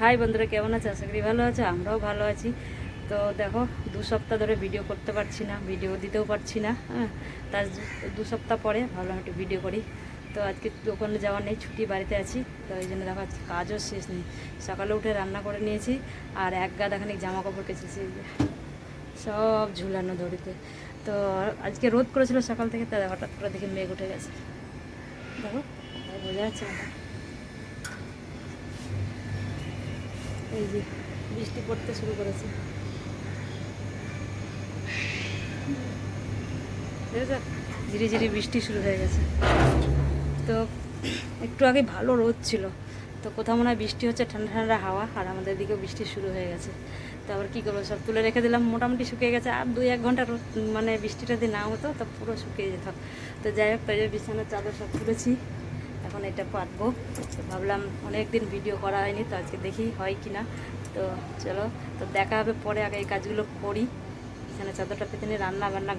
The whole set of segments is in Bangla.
হাই বন্ধুরা, কেমন আছে? আশা করি ভালো আছে। আমরাও ভালো আছি। তো দেখো, 2 সপ্তাহ ধরে ভিডিও করতে পারছি না, ভিডিও দিতেও পারছি না। হ্যাঁ, তার 2 সপ্তাহ পরে ভাবলাম একটু ভিডিও করি। তো আজকে দোকানে যাওয়ার নেই, ছুটি, বাড়িতে আছি। তো এই জন্য দেখো আজকে কাজও শেষ নেই। সকালে উঠে রান্না করে নিয়েছি আর এক গাদা খানিক জামা কাপড় কেচেছি, সব ঝুলানো দড়িতে। তো আজকে রোদ করেছিল সকাল থেকে, তা হঠাৎ করে দেখি মেঘ উঠে গেছে। দেখো, বোঝা যাচ্ছে না? এই যে বৃষ্টি পড়তে শুরু করেছে, বুঝেছো? ধীরে ধীরে বৃষ্টি শুরু হয়ে গেছে। তো একটু আগে ভালো রোদ ছিল, তো কোথাও মনে হয় বৃষ্টি হচ্ছে, ঠান্ডা ঠান্ডা হাওয়া, আর আমাদের দিকেও বৃষ্টি শুরু হয়ে গেছে। তো আবার কী করবো, সব তুলে রেখে দিলাম, মোটামুটি শুকিয়ে গেছে। আর 2-1 ঘন্টা রোদ মানে বৃষ্টিটা যদি না হতো তো পুরো শুকিয়ে যেত। তো যাই হোক, তাই বিছানার চাদর সব তুলেছি, এখন এটা পাতবো। তো ভাবলাম অনেক দিন ভিডিও করা হয়নি, তো আজকে দেখি হয় কি না। তো চলো, তো দেখা হবে পরে, আগে এই কাজগুলো করি। এখানে চাদরটা পেতে নিয়ে রান্না বান্না,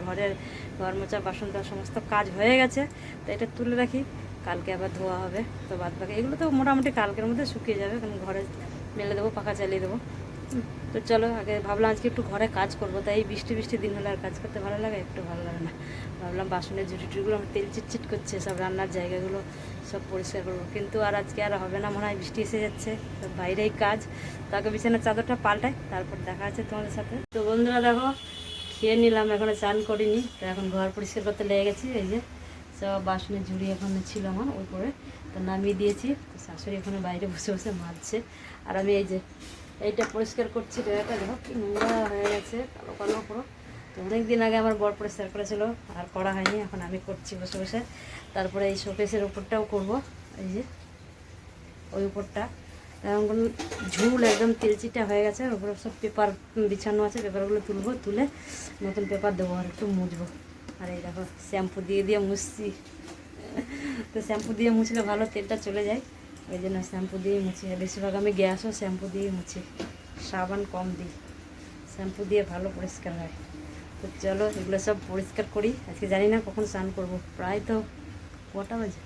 ঘর মোছা, বাসন ধোয়া সমস্ত কাজ হয়ে গেছে। তো এটা তুলে রাখি, কালকে আবার ধোয়া হবে। তো বাদ বাকি এগুলো তো মোটামুটি কালকের মধ্যে শুকিয়ে যাবে, কারণ ঘরে মেলে দেবো, পাখা চালিয়ে দেবো। তো চলো, আগে ভাবলাম আজকে একটু ঘরে কাজ করবো, তাই বৃষ্টি বৃষ্টি দিন হলে আর কাজ করতে ভালো লাগে, একটু ভালো লাগে না। ভাবলাম বাসনের জুটিগুলো আমার তেল চিটচিট করছে, সব রান্নার জায়গাগুলো সব পরিষ্কার করবো, কিন্তু আর আজকে আর হবে না মনে হয়, বৃষ্টি এসে যাচ্ছে। তো বাইরেই কাজ, তো আগে বিছানার চাদরটা পাল্টাই, তারপর দেখা আছে তোমাদের সাথে। তো বন্ধুরা দেখো, খেয়ে নিলাম, এখনও চান করিনি। তো এখন ঘর পরিষ্কার করতে লেগে গেছি। এই যে সব বাসনের ঝুড়ি এখন ছিল আমার ওই করে, তো নামিয়ে দিয়েছি। তো শাশুড়ি এখানে বাইরে বসে বসে মাজছে, আর আমি এই যে এইটা পরিষ্কার করছি। জায়গাটা দেখো কি নোংরা হয়ে গেছে, কালো কালো পুরো। তো অনেক দিন আগে আমার বর পরিষ্কার করেছিল, আর করা হয়নি, এখন আমি করছি বসে বসে। তারপরে এই শোকেসের উপরটাও করব, এই যে ওই উপরটা এখন ঝুল একদম তেলচিটা হয়ে গেছে। ওপরে সব পেপার বিছানো আছে, পেপারগুলো তুলবো, তুলে নতুন পেপার দেবো আর একটু মুছবো। আর এই দেখো শ্যাম্পু দিয়ে দিয়ে মুছছি। তো শ্যাম্পু দিয়ে মুছলে ভালো, তেলটা চলে যায়, ওই জন্য শ্যাম্পু দিয়েই মুছি। বেশিরভাগ আমি গ্যাসও শ্যাম্পু দিয়েই মুছি, সাবান কম দিই, শ্যাম্পু দিয়ে ভালো পরিষ্কার হয়। তো চলো এগুলো সব পরিষ্কার করি। আজকে জানি না কখন স্নান করব, প্রায় তো কটা বাজে,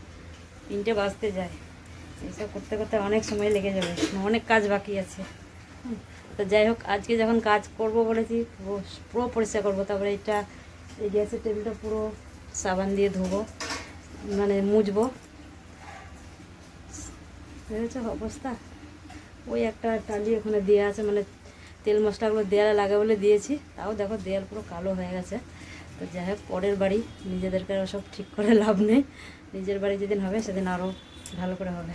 3টে বাজতে যায়। এইসব করতে করতে অনেক সময় লেগে যাবে, অনেক কাজ বাকি আছে। তো যাই হোক, আজকে যখন কাজ করব বলেছি পুরো পরিষ্কার করবো। তারপরে এটা এই গ্যাসের টেবিলটা পুরো সাবান দিয়ে ধোবো, মানে মুছবো। বুঝেছ অবস্থা? ওই একটা টালি ওখানে দেওয়া আছে, মানে তেল মশলাগুলো দেয়ালে লাগে বলে দিয়েছি, তাও দেখো দেয়াল পুরো কালো হয়ে গেছে। তো যাই হোক, পরের বাড়ি, নিজেদেরকে সব ঠিক করে লাভ নেই, নিজের বাড়ি যেদিন হবে সেদিন আরও ভালো করে হবে।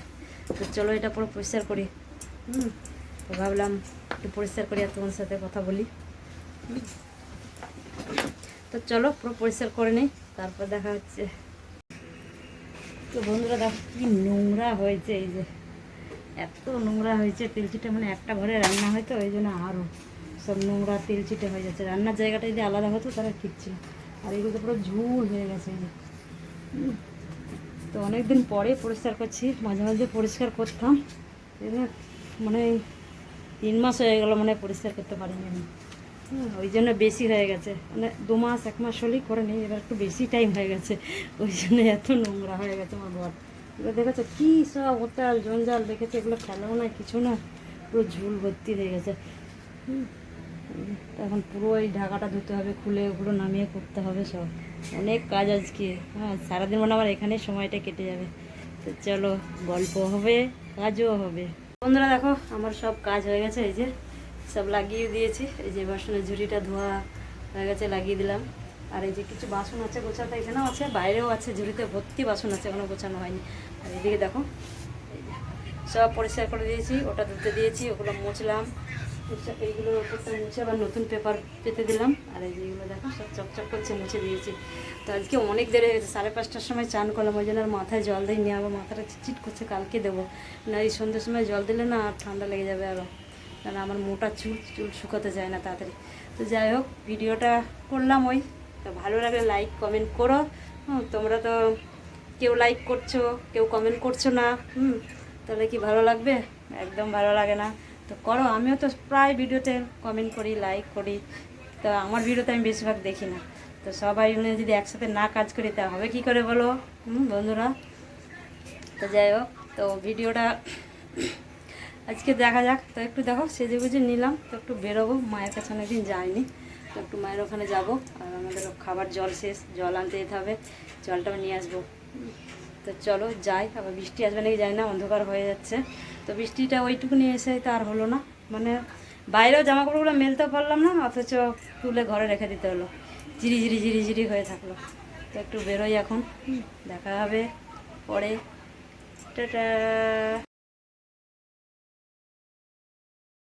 তো চলো এটা পুরো পরিষ্কার করি। তো ভাবলাম একটু পরিষ্কার করি আর তোমার সাথে কথা বলি। তো চলো পুরো পরিষ্কার করে নিই, তারপর দেখা হচ্ছে। তো বন্ধুরা দেখো কি নোংরা হয়েছে, এই যে এত নোংরা হয়েছে, তেলচিটে, মানে একটা ঘরে রান্না হয়তো ওই জন্য আরও সব নোংরা তেলচিটে হয়ে যাচ্ছে। রান্নার জায়গাটা যদি আলাদা হতো তাহলে ঠিক ছিল, আর এগুলো পুরো ঝুল হয়ে গেছে। এই যে তো অনেকদিন পরে পরিষ্কার করছি, মাঝে মাঝে পরিষ্কার করতাম, মানে 3 মাস হয়ে গেল মানে পরিষ্কার করতে পারিনি আমি। ওই জন্য বেশি হয়ে গেছে, মানে 2 মাস 1 মাস হলেই করে নিই, এবার একটু বেশি টাইম হয়ে গেছে, ওই জন্য এত নোংরা হয়ে গেছে আমার ঘর। এবার দেখেছো কী সব হোটেল জঞ্জাল দেখেছে, এগুলো ফেলাও না, কিছু না, পুরো ঝুল ভর্তি হয়ে গেছে। এখন পুরো এই ঢাকাটা ধুতে হবে, খুলে ওগুলো নামিয়ে করতে হবে সব, অনেক কাজ আজকে। হ্যাঁ, সারাদিন মানে আমার এখানেই সময়টা কেটে যাবে। তো চলো, গল্প হবে, কাজও হবে। বন্ধুরা দেখো, আমার সব কাজ হয়ে গেছে, এই যে সব লাগিয়ে দিয়েছি। এই যে বাসনের ঝুড়িটা ধোয়া হয়ে গেছে, লাগিয়ে দিলাম। আর এই যে কিছু বাসন আছে গোছাতে, এখানেও আছে, বাইরেও আছে, ঝুড়িতে ভর্তি বাসন আছে, এখনও গোছানো হয়নি। আর এদিকে দেখো, এই যে সব পরিষ্কার করে দিয়েছি, ওটা ধুতে দিয়েছি, ওগুলো মুছলাম, এইগুলোর ওপরটা মুছে আবার নতুন পেপার পেতে দিলাম। আর এই যেগুলো দেখো সব চকচক করছে, মুছে দিয়েছি। তো আজকে অনেক দেরি হয়ে গেছে, 5:30টার সময় চান করলাম, ওই জন্য আর মাথায় জল দিইনি, আবার মাথাটা চিটচিট করছে, কালকে দেবো না, এই সন্ধ্যের সময় জল দিলে না আর ঠান্ডা লেগে যাবে আরও, কারণ আমার মোটা চুল শুকাতে যায় না তাড়াতাড়ি। তো যাই হোক, ভিডিওটা করলাম ওই, তো ভালো লাগলে লাইক কমেন্ট করো। তোমরা তো কেউ লাইক করছো, কেউ কমেন্ট করছো না, তাহলে কি ভালো লাগবে? একদম ভালো লাগে না। তো করো, আমিও তো প্রায় ভিডিওতে কমেন্ট করি, লাইক করি, তো আমার ভিডিওতে আমি বেশিরভাগ দেখি না। তো সবাই মিলে যদি একসাথে না কাজ করি তা হবে কী করে বলো বন্ধুরা? তো যাই হোক, তো ভিডিওটা আজকে দেখা যাক। তো একটু দেখো সেজে গুজে নিলাম, তো একটু বেরোবো, মায়ের কাছে অনেকদিন যাইনি, তো একটু মায়ের ওখানে যাব। আর আমাদের খাবার জল শেষ, জল আনতে যেতে হবে, জলটাও নিয়ে আসবো। তো চলো যাই, আবার বৃষ্টি আসবে নাকি জানি না, অন্ধকার হয়ে যাচ্ছে। তো বৃষ্টিটা ওইটুকু নিয়ে এসে তো আর হলো না, মানে বাইরেও জামা কাপড়গুলো মেলতেও পারলাম না, অথচ তুলে ঘরে রেখে দিতে হলো, ঝিরি ঝিরি ঝিরি ঝিরি হয়ে থাকলো। তো একটু বেরোই এখন, দেখা হবে পরে, টাটা।